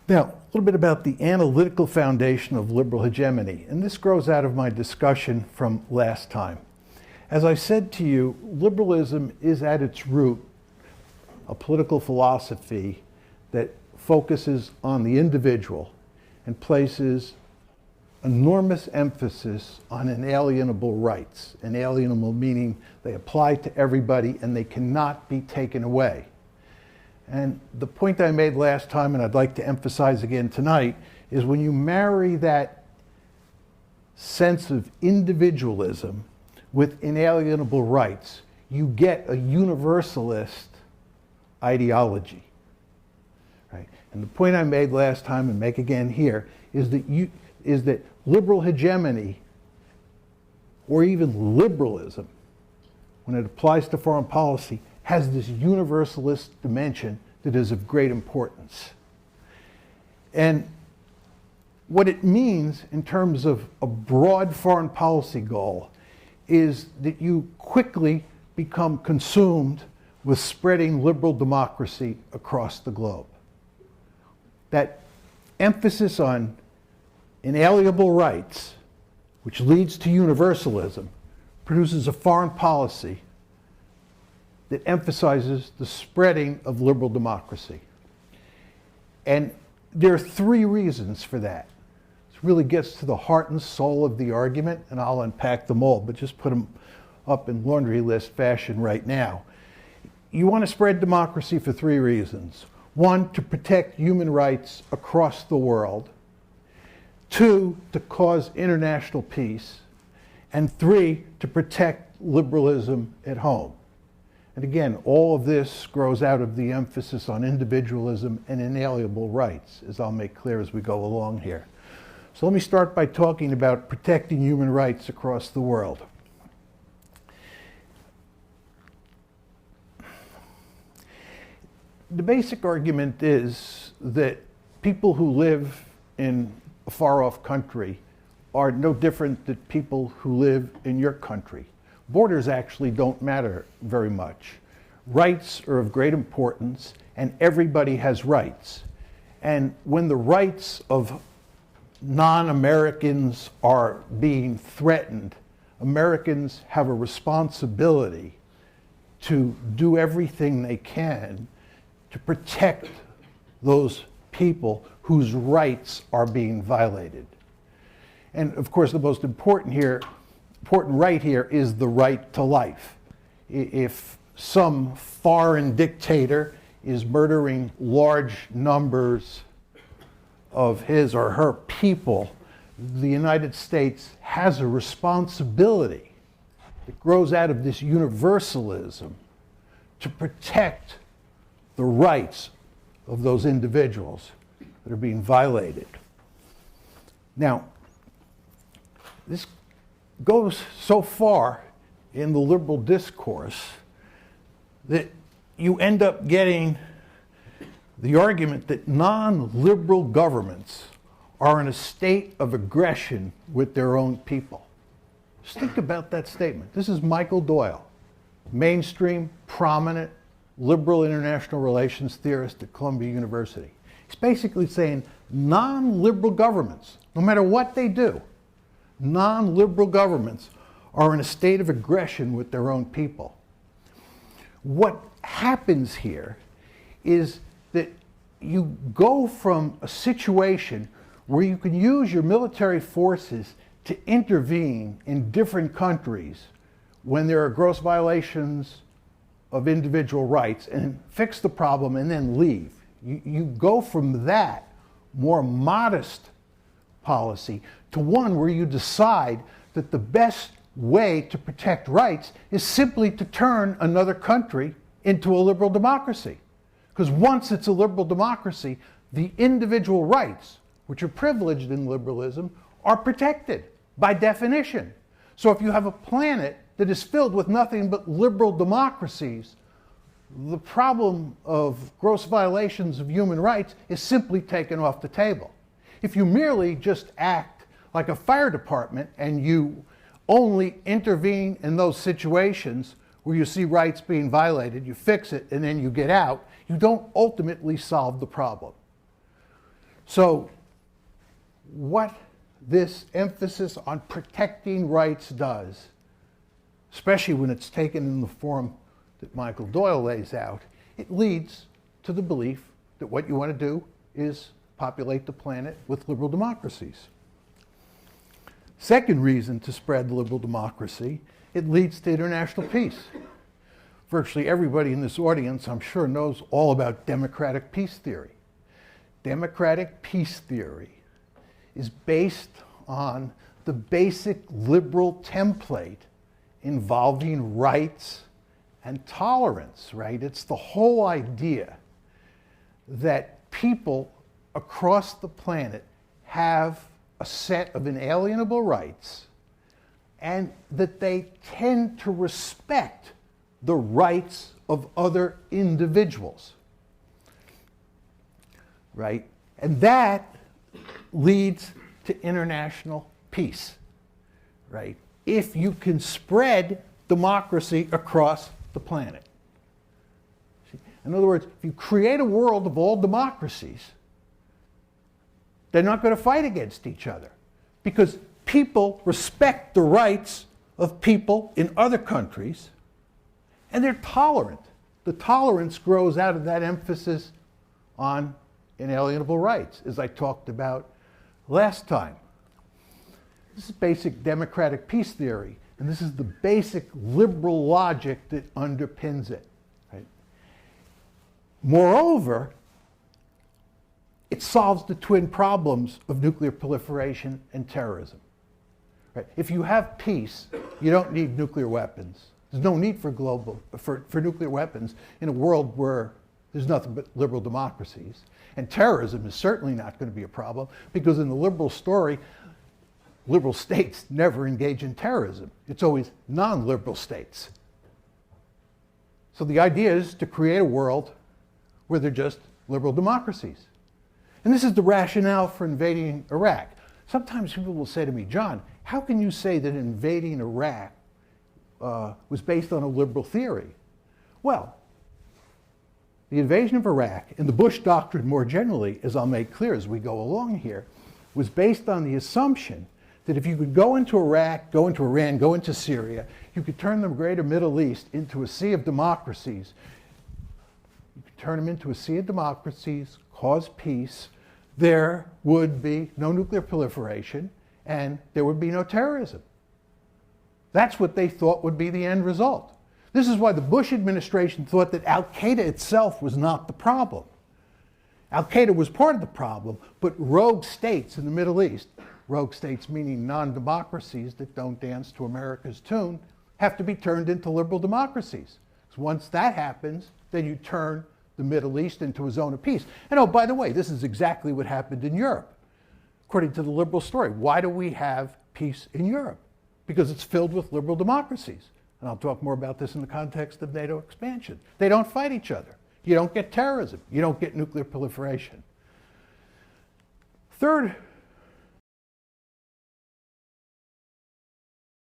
Now, a little bit about the analytical foundation of liberal hegemony, and this grows out of my discussion from last time. As I said to you, liberalism is at its root a political philosophy that focuses on the individual and places enormous emphasis on inalienable rights. Inalienable meaning they apply to everybody and they cannot be taken away. And the point I made last time, and I'd like to emphasize again tonight, is when you marry that sense of individualism with inalienable rights, you get a universalist ideology. Right? And the point I made last time and make again here is that liberal hegemony, or even liberalism, when it applies to foreign policy, has this universalist dimension that is of great importance. And what it means in terms of a broad foreign policy goal is that you quickly become consumed with spreading liberal democracy across the globe. That emphasis on inalienable rights, which leads to universalism, produces a foreign policy that emphasizes the spreading of liberal democracy. And there are three reasons for that. This really gets to the heart and soul of the argument, and I'll unpack them all, but just put them up in laundry list fashion right now. You want to spread democracy for three reasons. One, to protect human rights across the world. Two, to cause international peace. And three, to protect liberalism at home. And again, all of this grows out of the emphasis on individualism and inalienable rights, as I'll make clear as we go along here. So let me start by talking about protecting human rights across the world. The basic argument is that people who live in a far-off country are no different than people who live in your country. Borders actually don't matter very much. Rights are of great importance, and everybody has rights. And when the rights of non-Americans are being threatened, Americans have a responsibility to do everything they can to protect those people whose rights are being violated. And of course, the most important right here is the right to life. If some foreign dictator is murdering large numbers of his or her people, the United States has a responsibility that grows out of this universalism to protect the rights of those individuals that are being violated. Now, this goes so far in the liberal discourse that you end up getting the argument that non-liberal governments are in a state of aggression with their own people. Just think about that statement. This is Michael Doyle, mainstream, prominent, liberal international relations theorist at Columbia University. He's basically saying non-liberal governments, no matter what they do, non-liberal governments are in a state of aggression with their own people. What happens here is that you go from a situation where you can use your military forces to intervene in different countries when there are gross violations of individual rights and fix the problem and then leave. You go from that more modest policy to one where you decide that the best way to protect rights is simply to turn another country into a liberal democracy. Because once it's a liberal democracy, the individual rights, which are privileged in liberalism, are protected by definition. So if you have a planet that is filled with nothing but liberal democracies, the problem of gross violations of human rights is simply taken off the table. If you merely just act like a fire department and you only intervene in those situations where you see rights being violated, you fix it, and then you get out, you don't ultimately solve the problem. So what this emphasis on protecting rights does, especially when it's taken in the form that Michael Doyle lays out, it leads to the belief that what you want to do is populate the planet with liberal democracies. Second reason to spread liberal democracy, it leads to international peace. Virtually everybody in this audience, I'm sure, knows all about democratic peace theory. Democratic peace theory is based on the basic liberal template involving rights and tolerance, right? It's the whole idea that people across the planet have a set of inalienable rights and that they tend to respect the rights of other individuals, right? And that leads to international peace, right? If you can spread democracy across the planet. In other words, if you create a world of all democracies, they're not going to fight against each other because people respect the rights of people in other countries and they're tolerant. The tolerance grows out of that emphasis on inalienable rights, as I talked about last time. This is basic democratic peace theory, and this is the basic liberal logic that underpins it. Right? Moreover, it solves the twin problems of nuclear proliferation and terrorism. Right? If you have peace, you don't need nuclear weapons. There's no need for nuclear weapons in a world where there's nothing but liberal democracies. And terrorism is certainly not going to be a problem because in the liberal story, liberal states never engage in terrorism. It's always non-liberal states. So the idea is to create a world where they're just liberal democracies. And this is the rationale for invading Iraq. Sometimes people will say to me, John, how can you say that invading Iraq was based on a liberal theory? Well, the invasion of Iraq and the Bush doctrine more generally, as I'll make clear as we go along here, was based on the assumption that if you could go into Iraq, go into Iran, go into Syria, you could turn the greater Middle East into a sea of democracies. You could turn them into a sea of democracies, cause peace, there would be no nuclear proliferation, and there would be no terrorism. That's what they thought would be the end result. This is why the Bush administration thought that al-Qaeda itself was not the problem. Al-Qaeda was part of the problem, but rogue states in the Middle East, rogue states meaning non-democracies that don't dance to America's tune, have to be turned into liberal democracies. So once that happens, then you turn the Middle East into a zone of peace. And oh, by the way, this is exactly what happened in Europe, according to the liberal story. Why do we have peace in Europe? Because it's filled with liberal democracies. And I'll talk more about this in the context of NATO expansion. They don't fight each other. You don't get terrorism. You don't get nuclear proliferation. Third